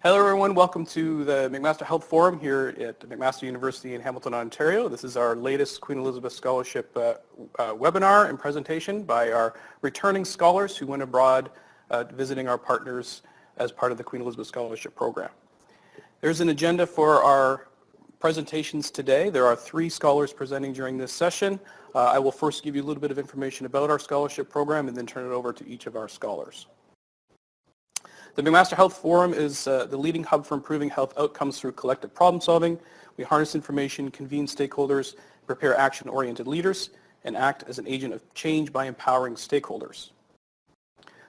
Hello everyone, welcome to the McMaster Health Forum here at McMaster University in Hamilton, Ontario. This is our latest Queen Elizabeth Scholarship webinar and presentation by our returning scholars who went abroad visiting our partners as part of the Queen Elizabeth Scholarship Program. There's an agenda for our presentations today. There are 3 scholars presenting during this session. I will first give you a little bit of information about our scholarship program and then turn it over to each of our scholars. The McMaster Health Forum is the leading hub for improving health outcomes through collective problem solving. We harness information, convene stakeholders, prepare action-oriented leaders, and act as an agent of change by empowering stakeholders.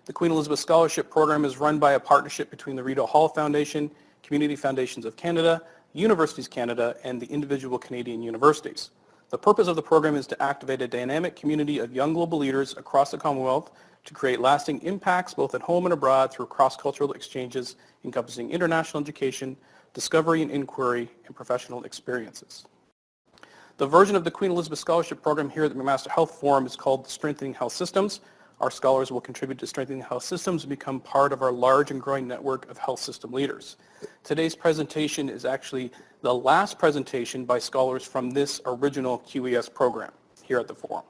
The Queen Elizabeth Scholarship Program is run by a partnership between the Rita Hall Foundation, Community Foundations of Canada, Universities Canada, and the individual Canadian universities. The purpose of the program is to activate a dynamic community of young global leaders across the Commonwealth to create lasting impacts both at home and abroad through cross-cultural exchanges encompassing international education, discovery and inquiry, and professional experiences. The version of the Queen Elizabeth Scholarship Program here at the McMaster Health Forum is called Strengthening Health Systems. Our scholars will contribute to strengthening health systems and become part of our large and growing network of health system leaders. Today's presentation is actually the last presentation by scholars from this original QES program here at the Forum.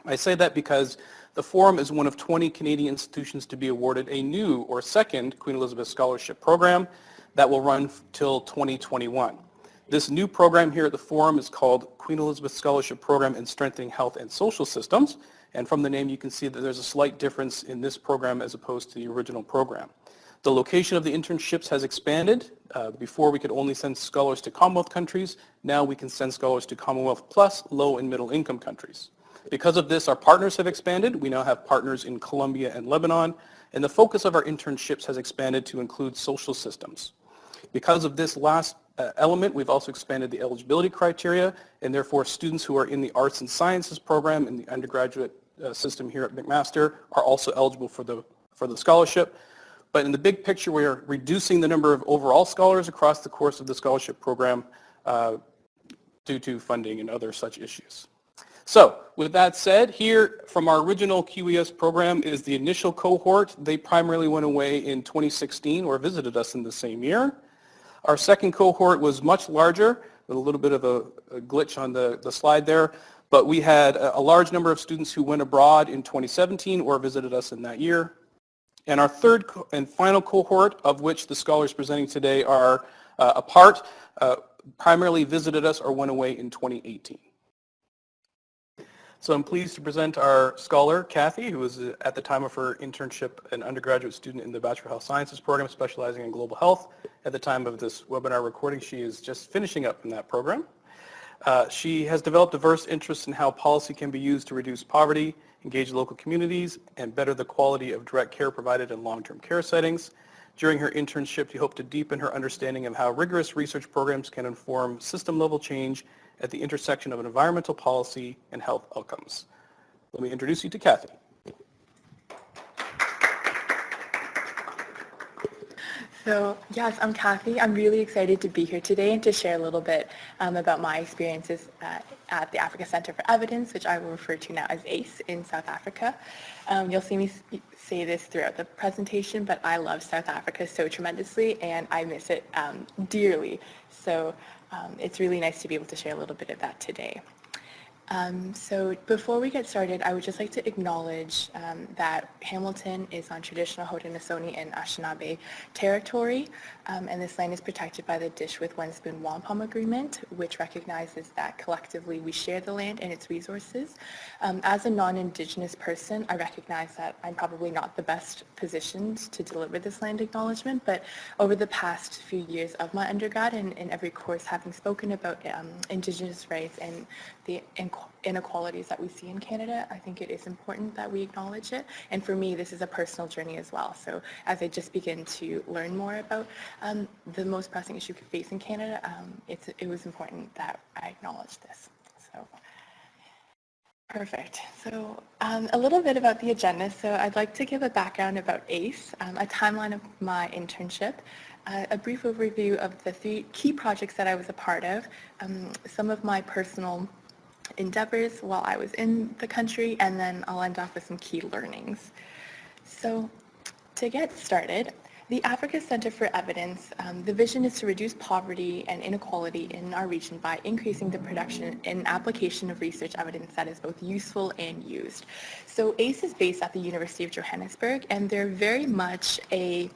I say that because the Forum is one of 20 Canadian institutions to be awarded a new or second Queen Elizabeth Scholarship Program that will run till 2021. This new program here at the Forum is called Queen Elizabeth Scholarship Program in Strengthening Health and Social Systems, and from the name you can see that there's a slight difference in this program as opposed to the original program. The location of the internships has expanded. Before we could only send scholars to Commonwealth countries. Now we can send scholars to Commonwealth plus low and middle income countries. Because of this, our partners have expanded. We now have partners in Colombia and Lebanon, and the focus of our internships has expanded to include social systems. Because of this last element, we've also expanded the eligibility criteria, and therefore students who are in the Arts and Sciences program in the undergraduate system here at McMaster are also eligible for the scholarship. But in the big picture, we are reducing the number of overall scholars across the course of the scholarship program due to funding and other such issues. So, with that said, here from our original QES program is the initial cohort. They primarily went away in 2016 or visited us in the same year. Our second cohort was much larger, with a little bit of a glitch on the slide there, but we had a large number of students who went abroad in 2017 or visited us in that year. And our third and final cohort, of which the scholars presenting today are a part, primarily visited us or went away in 2018. So I'm pleased to present our scholar, Kathy, who was at the time of her internship an undergraduate student in the Bachelor of Health Sciences program specializing in global health. At the time of this webinar recording, she is just finishing up in that program. She has developed diverse interests in how policy can be used to reduce poverty, engage local communities, and better the quality of direct care provided in long-term care settings. During her internship, she hoped to deepen her understanding of how rigorous research programs can inform system-level change at the intersection of environmental policy and health outcomes. Let me introduce you to Kathy. So yes, I'm Kathy. I'm really excited to be here today and to share a little bit about my experiences at the Africa Centre for Evidence, which I will refer to now as ACE in South Africa. You'll see me say this throughout the presentation, but I love South Africa so tremendously and I miss it dearly. So it's really nice to be able to share a little bit of that today. So before we get started, I would just like to acknowledge that Hamilton is on traditional Haudenosaunee and Anishinaabe territory, and this land is protected by the Dish with One Spoon Wampum Agreement, which recognizes that collectively we share the land and its resources. As a non-Indigenous person, I recognize that I'm probably not the best positioned to deliver this land acknowledgement, but over the past few years of my undergrad and in every course having spoken about Indigenous rights and the inequalities that we see in Canada, I think it is important that we acknowledge it. And for me, this is a personal journey as well. So as I just begin to learn more about the most pressing issue we face in Canada, it was important that I acknowledge this. So perfect. So a little bit about the agenda. So I'd like to give a background about ACE, a timeline of my internship, a brief overview of the 3 key projects that I was a part of, some of my personal endeavors while I was in the country, and then I'll end off with some key learnings. So to get started, The Africa Center for Evidence, the vision is to reduce poverty and inequality in our region by increasing the production and application of research evidence that is both useful and used. So ACE is based at the University of Johannesburg, and they're very much a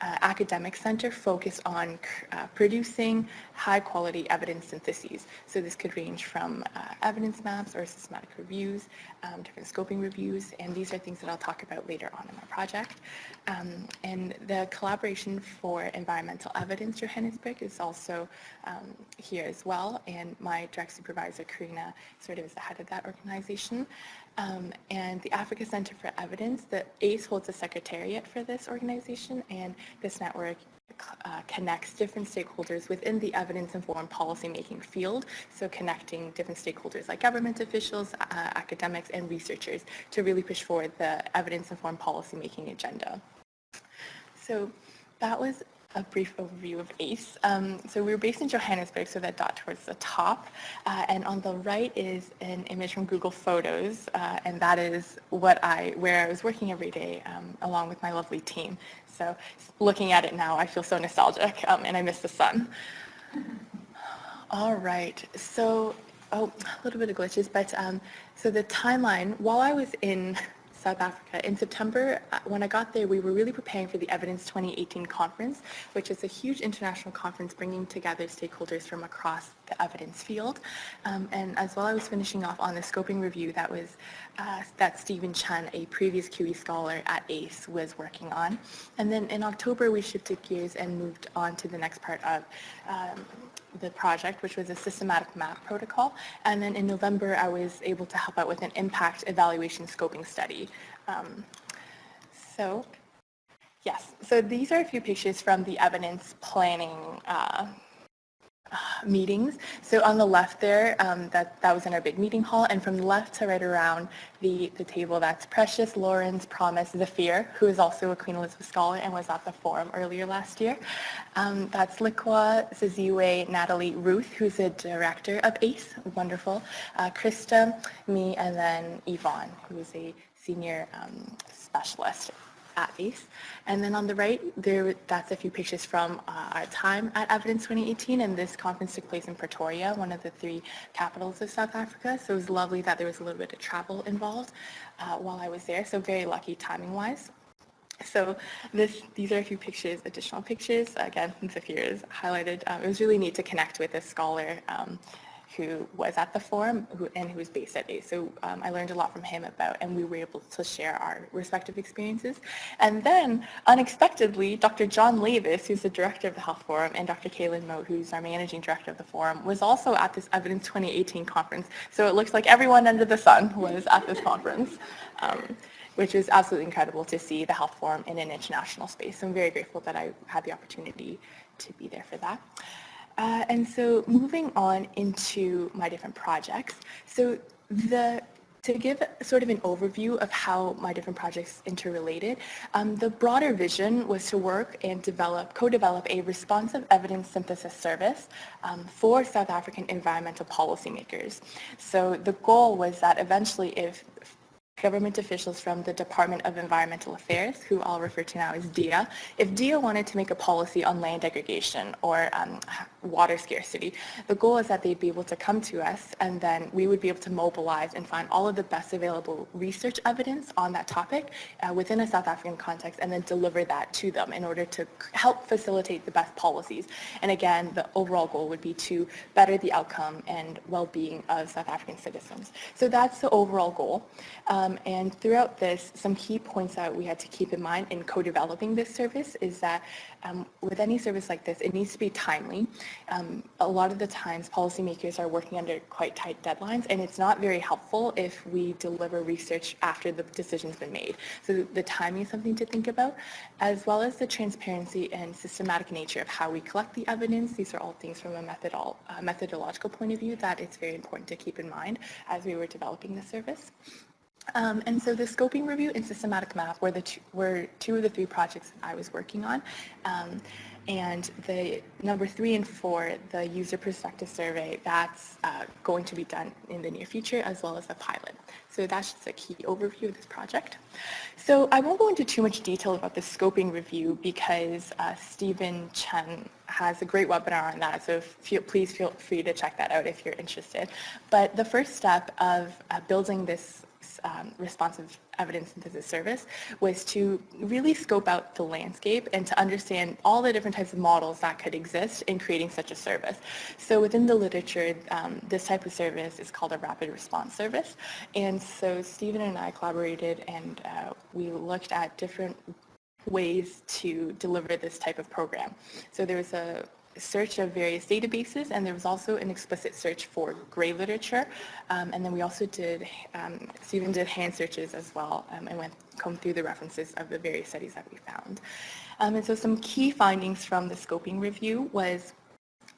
academic center focused on producing high-quality evidence syntheses. So this could range from evidence maps or systematic reviews, different scoping reviews, and these are things that I'll talk about later on in my project. And the collaboration for environmental evidence Johannesburg is also here as well, and my direct supervisor, Karina, sort of is the head of that organization. And the Africa Center for Evidence, the ACE holds a secretariat for this organization, and this network connects different stakeholders within the evidence-informed policymaking field, so connecting different stakeholders like government officials, academics, and researchers to really push forward the evidence-informed policymaking agenda. So that was a brief overview of ACE. So we were based in Johannesburg, so that dot towards the top. And on the right is an image from Google Photos, and that is where I was working every day along with my lovely team. So looking at it now, I feel so nostalgic, and I miss the sun. All right, so, a little bit of glitches, but so the timeline, while I was in South Africa. In September, when I got there, we were really preparing for the Evidence 2018 conference, which is a huge international conference bringing together stakeholders from across the evidence field. And as well, I was finishing off on the scoping review that Stephen Chen, a previous QE scholar at ACE, was working on. And then in October, we shifted gears and moved on to the next part of the project, which was a systematic map protocol. And then in November, I was able to help out with an impact evaluation scoping study. So these are a few pictures from the evidence planning meetings. So on the left there, that was in our big meeting hall, and from the left to right around the table, that's Precious, Lawrence, Promise, Zafir, who is also a Queen Elizabeth scholar and was at the forum earlier last year. That's Likwa, Saziwe, Natalie, Ruth, who's the director of ACE, wonderful, Krista, me, and then Yvonne, who is a senior specialist at ACE. And then on the right, that's a few pictures from our time at Evidence 2018, and this conference took place in Pretoria, one of the 3 capitals of South Africa. So it was lovely that there was a little bit of travel involved while I was there, so very lucky timing-wise. So these are a few pictures, additional pictures. Again, Zafir is highlighted. It was really neat to connect with a scholar who was at the forum and who was based at ACE. So I learned a lot from him and we were able to share our respective experiences. And then, unexpectedly, Dr. John Lavis, who's the director of the Health Forum, and Dr. Kaylin Moat, who's our managing director of the forum, was also at this Evidence 2018 conference. So it looks like everyone under the sun was at this conference, which is absolutely incredible to see the Health Forum in an international space. So I'm very grateful that I had the opportunity to be there for that. And so moving on into my different projects. So to give sort of an overview of how my different projects interrelated, the broader vision was to work and co-develop a responsive evidence synthesis service for South African environmental policymakers. So the goal was that eventually if government officials from the Department of Environmental Affairs, who I'll refer to now as DEA, if DEA wanted to make a policy on land degradation or water scarcity, the goal is that they'd be able to come to us and then we would be able to mobilize and find all of the best available research evidence on that topic within a South African context and then deliver that to them in order to help facilitate the best policies. And again, the overall goal would be to better the outcome and well-being of South African citizens. So that's the overall goal. And throughout this, some key points that we had to keep in mind in co-developing this service is that with any service like this, it needs to be timely. A lot of the times, policymakers are working under quite tight deadlines, and it's not very helpful if we deliver research after the decision's been made. So the timing is something to think about, as well as the transparency and systematic nature of how we collect the evidence. These are all things from a methodological point of view that it's very important to keep in mind as we were developing the service. And so the scoping review and systematic map were two of the 3 projects that I was working on. And the number 3 and 4, the user perspective survey, that's going to be done in the near future, as well as the pilot. So that's just a key overview of this project. So I won't go into too much detail about the scoping review because Stephen Chen has a great webinar on that, so please feel free to check that out if you're interested. But the first step of building this responsive evidence synthesis service was to really scope out the landscape and to understand all the different types of models that could exist in creating such a service. So within the literature, this type of service is called a rapid response service. And so Stephen and I collaborated and we looked at different ways to deliver this type of program. So there was a search of various databases, and there was also an explicit search for gray literature. And then we also did, Stephen did hand searches as well, and combed through the references of the various studies that we found. And so some key findings from the scoping review was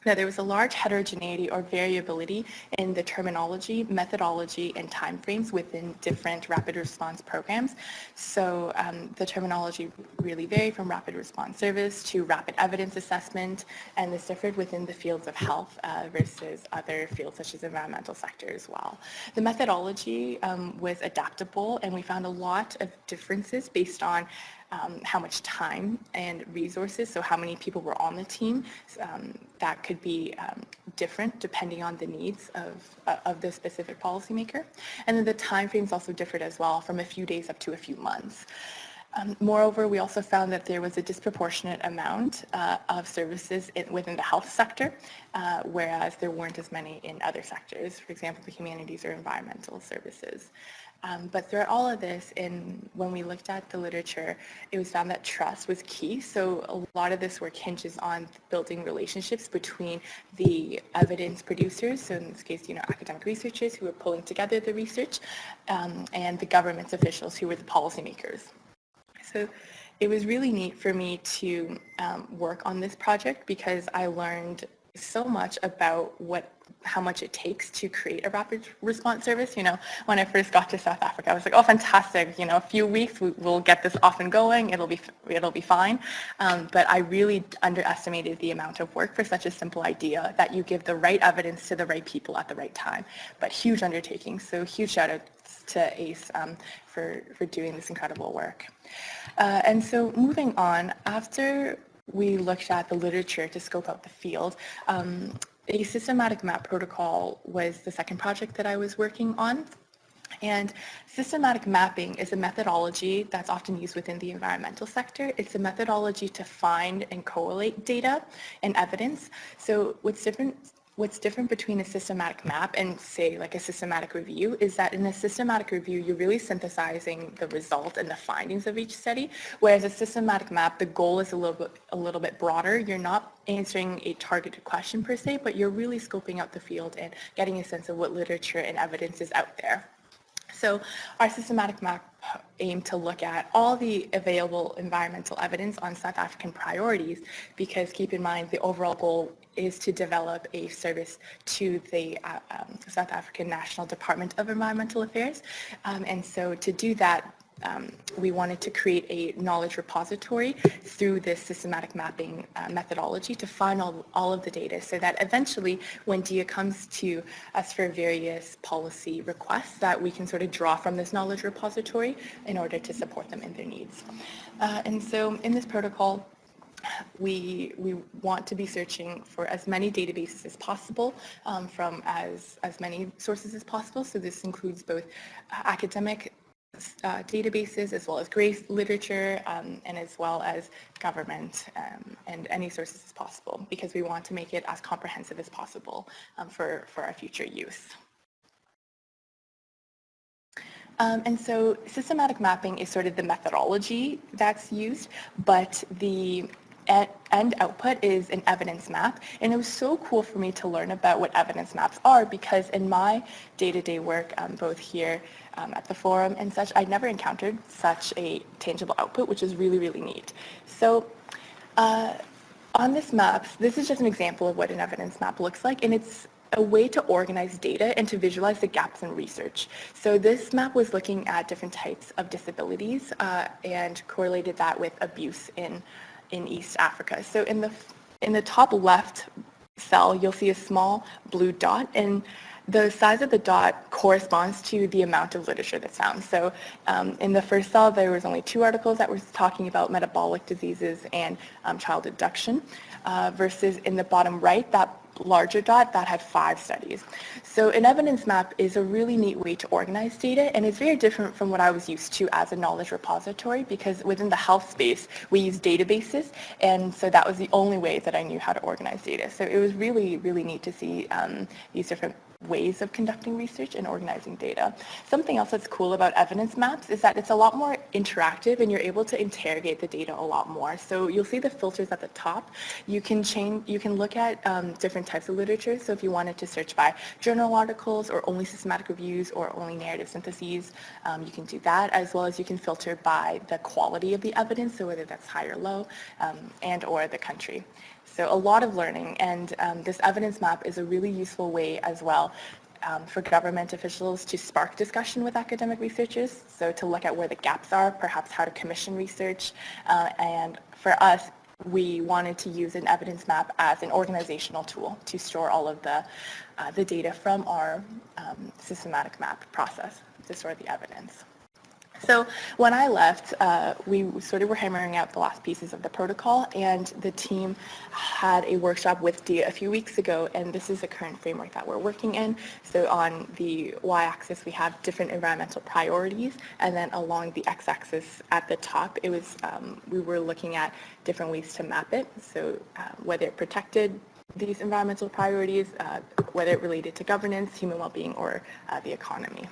that there was a large heterogeneity or variability in the terminology, methodology, and timeframes within different rapid response programs. So the terminology really varied from rapid response service to rapid evidence assessment, and this differed within the fields of health versus other fields such as environmental sector as well. The methodology was adaptable, and we found a lot of differences based on how much time and resources, so how many people were on the team, that could be different depending on the needs of the specific policymaker. And then the timeframes also differed as well, from a few days up to a few months. Moreover, we also found that there was a disproportionate amount of services within the health sector, whereas there weren't as many in other sectors, for example, the humanities or environmental services. But throughout all of this, when we looked at the literature, it was found that trust was key. So a lot of this work hinges on building relationships between the evidence producers, so in this case, academic researchers who were pulling together the research, and the government officials who were the policymakers. So it was really neat for me to work on this project because I learned so much about how much it takes to create a rapid response service. When I first got to South Africa, I was like, oh, fantastic, a few weeks, we'll get this off and going, it'll be fine. But I really underestimated the amount of work for such a simple idea, that you give the right evidence to the right people at the right time. But huge undertaking, so huge shout out to ACE for doing this incredible work. And so moving on, after we looked at the literature to scope out the field, a systematic map protocol was the second project that I was working on. And systematic mapping is a methodology that's often used within the environmental sector. It's a methodology to find and correlate data and evidence. So what's different between a systematic map and, say, like a systematic review is that in a systematic review, you're really synthesizing the result and the findings of each study, whereas a systematic map, the goal is a little bit broader. You're not answering a targeted question per se, but you're really scoping out the field and getting a sense of what literature and evidence is out there. So our systematic map aimed to look at all the available environmental evidence on South African priorities, because keep in mind the overall goal is to develop a service to the South African National Department of Environmental Affairs. And so to do that, we wanted to create a knowledge repository through this systematic mapping methodology to find all of the data, so that eventually when DIA comes to us for various policy requests, that we can sort of draw from this knowledge repository in order to support them in their needs. And so in this protocol, we want to be searching for as many databases as possible, from as many sources as possible. So this includes both academic databases, as well as gray literature, and as well as government, and any sources as possible, because we want to make it as comprehensive as possible for our future use. And so systematic mapping is sort of the methodology that's used, but the end output is an evidence map. And it was so cool for me to learn about what evidence maps are, because in my day-to-day work, both here at the forum and such, I never encountered such a tangible output, which is really, really neat. So on this map, this is just an example of what an evidence map looks like, and it's a way to organize data and to visualize the gaps in research. So this map was looking at different types of disabilities and correlated that with abuse in in East Africa. So in the top left cell, you'll see a small blue dot, and the size of the dot corresponds to the amount of literature that's found. So in the first cell, there was only 2 articles that were talking about metabolic diseases and child abduction, versus in the bottom right, that larger dot, that had 5 studies. So an evidence map is a really neat way to organize data, and it's very different from what I was used to as a knowledge repository, because within the health space, we use databases, and so that was the only way that I knew how to organize data. So it was really, really neat to see these different ways of conducting research and organizing data. Something else that's cool about evidence maps is that it's a lot more interactive, and you're able to interrogate the data a lot more. So you'll see the filters at the top. You can look at different types of literature. So if you wanted to search by journal articles or only systematic reviews or only narrative syntheses, you can do that, as well as you can filter by the quality of the evidence, so whether that's high or low, and or the country. So a lot of learning, and this evidence map is a really useful way as well for government officials to spark discussion with academic researchers, so to look at where the gaps are, perhaps how to commission research, and for us, we wanted to use an evidence map as an organizational tool to store all of the data from our systematic map process to store the evidence. So when I left, we sort of were hammering out the last pieces of the protocol, and the team had a workshop with DIA a few weeks ago, and this is the current framework that we're working in. So on the y-axis, we have different environmental priorities, and then along the x-axis at the top, it was we were looking at different ways to map it. So whether it protected these environmental priorities, whether it related to governance, human well-being, or the economy.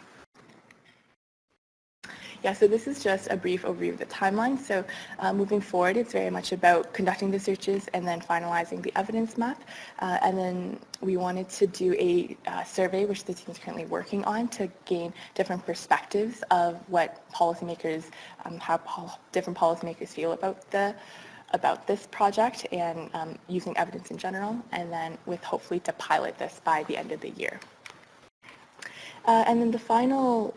Yeah, so this is just a brief overview of the timeline. So moving forward, it's very much about conducting the searches and then finalizing the evidence map. And then we wanted to do a survey, which the team is currently working on, to gain different perspectives of what policymakers, how different policymakers feel about this project and using evidence in general, and then with hopefully to pilot this by the end of the year. And then the final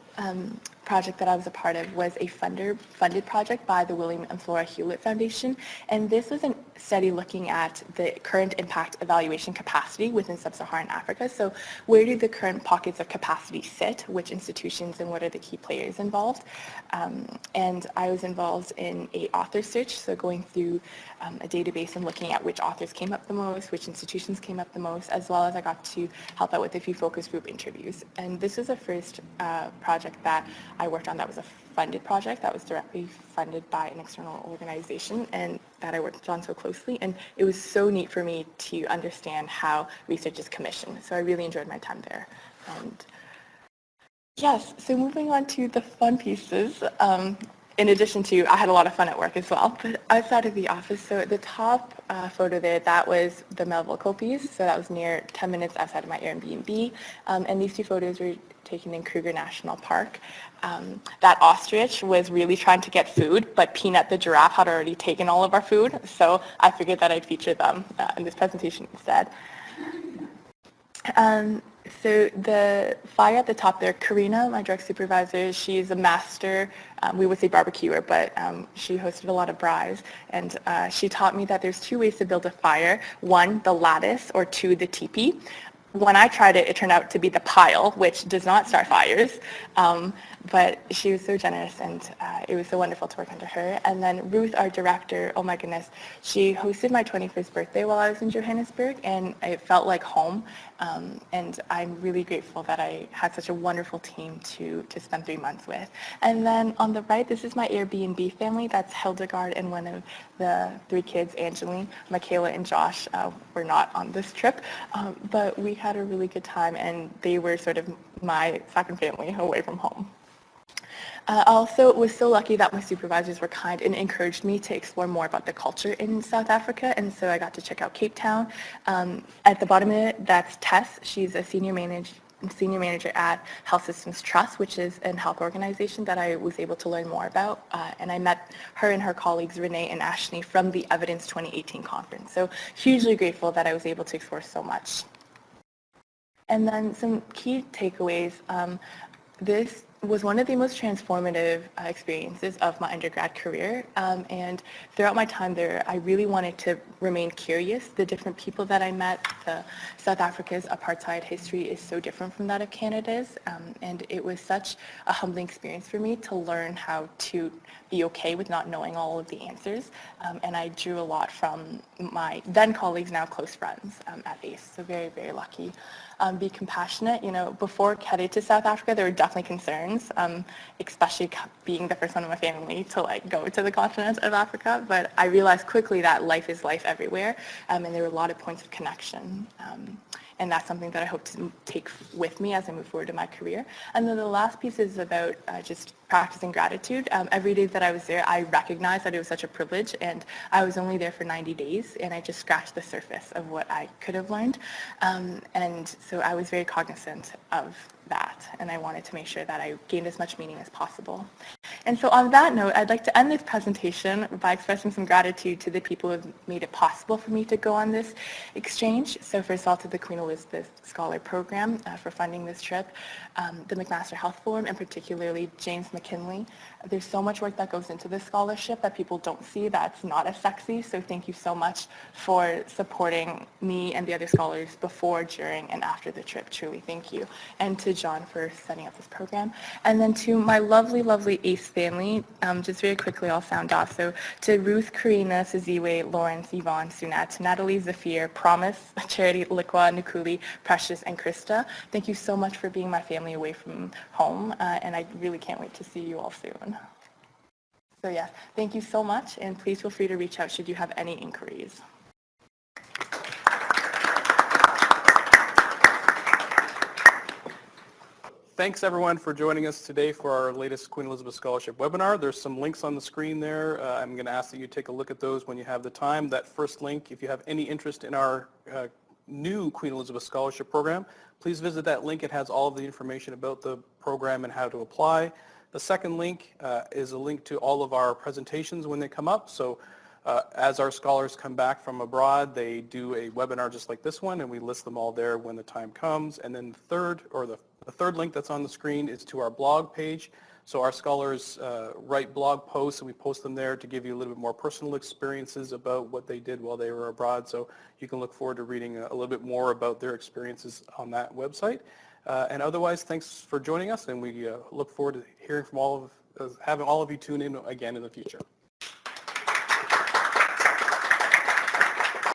project that I was a part of was a funded project by the William and Flora Hewlett Foundation. And this was a study looking at the current impact evaluation capacity within sub-Saharan Africa. So where do the current pockets of capacity sit, which institutions, and what are the key players involved? And I was involved in a author search, so going through a database and looking at which authors came up the most, which institutions came up the most, as well as I got to help out with a few focus group interviews. And this was the first project that I worked on that was a funded project that was directly funded by an external organization, and that I worked on so closely. And it was so neat for me to understand how research is commissioned. So I really enjoyed my time there. And yes, so moving on to the fun pieces. In addition to, I had a lot of fun at work as well, but outside of the office, so at the top photo there, that was the Melville Copies. So that was near 10 minutes outside of my Airbnb. And these 2 photos were taken in Kruger National Park. That ostrich was really trying to get food, but Peanut the giraffe had already taken all of our food. So I figured that I'd feature them in this presentation instead. So the fire at the top there, Karina, my direct supervisor, she's a master, we would say barbecuer, but she hosted a lot of braais, and she taught me that there's 2 ways to build a fire. 1, the lattice, or 2, the teepee. When I tried it, it turned out to be the pile, which does not start fires. But she was so generous, and it was so wonderful to work under her. And then Ruth, our director, oh my goodness, she hosted my 21st birthday while I was in Johannesburg, and it felt like home. And I'm really grateful that I had such a wonderful team to spend 3 months with. And then on the right, this is my Airbnb family. That's Hildegard and one of the 3 kids, Angeline, Michaela, and Josh, were not on this trip. But we had a really good time, and they were sort of my second family away from home. I also was so lucky that my supervisors were kind and encouraged me to explore more about the culture in South Africa, and so I got to check out Cape Town. At the bottom of it, that's Tess. She's a senior manager at Health Systems Trust, which is a health organization that I was able to learn more about. And I met her and her colleagues, Renee and Ashley, from the Evidence 2018 conference. So hugely grateful that I was able to explore so much. And then some key takeaways. This was one of the most transformative experiences of my undergrad career. And throughout my time there, I really wanted to remain curious. The different people that I met, South Africa's apartheid history is so different from that of Canada's. And it was such a humbling experience for me to learn how to be okay with not knowing all of the answers. And I drew a lot from my then colleagues, now close friends at ACE. So very, very lucky. Be compassionate. Before headed to South Africa, there were definitely concerns, especially being the first one in my family to go to the continent of Africa. But I realized quickly that life is life everywhere, and there were a lot of points of connection. And that's something that I hope to take with me as I move forward in my career. And then the last piece is about just practicing gratitude. Every day that I was there, I recognized that it was such a privilege, and I was only there for 90 days, and I just scratched the surface of what I could have learned. And so I was very cognizant of that, and I wanted to make sure that I gained as much meaning as possible. And so on that note, I'd like to end this presentation by expressing some gratitude to the people who have made it possible for me to go on this exchange. So first of all, to the Queen Elizabeth Scholar Program for funding this trip, the McMaster Health Forum, and particularly James McKinley. There's so much work that goes into this scholarship that people don't see, that's not as sexy. So thank you so much for supporting me and the other scholars before, during, and after the trip. Truly, thank you. And to John for setting up this program. And then to my lovely, lovely ACE family, just very quickly I'll sound off. So to Ruth, Karina, Saziwe, Lawrence, Yvonne, Sunat, Natalie, Zafir, Promise, Charity, Liqua, Nukuli, Precious, and Krista, thank you so much for being my family away from home, and I really can't wait to see you all soon. So yeah, thank you so much, and please feel free to reach out should you have any inquiries. Thanks everyone for joining us today for our latest Queen Elizabeth Scholarship webinar. There's some links on the screen there. I'm going to ask that you take a look at those when you have the time. That first link, if you have any interest in our new Queen Elizabeth Scholarship Program, please visit that link. It has all of the information about the program and how to apply. The second link is a link to all of our presentations when they come up. So as our scholars come back from abroad, they do a webinar just like this one, and we list them all there when the time comes. And then the third link that's on the screen is to our blog page. So our scholars write blog posts, and we post them there to give you a little bit more personal experiences about what they did while they were abroad. So you can look forward to reading a little bit more about their experiences on that website. And otherwise, thanks for joining us, and we look forward to hearing from having all of you tune in again in the future.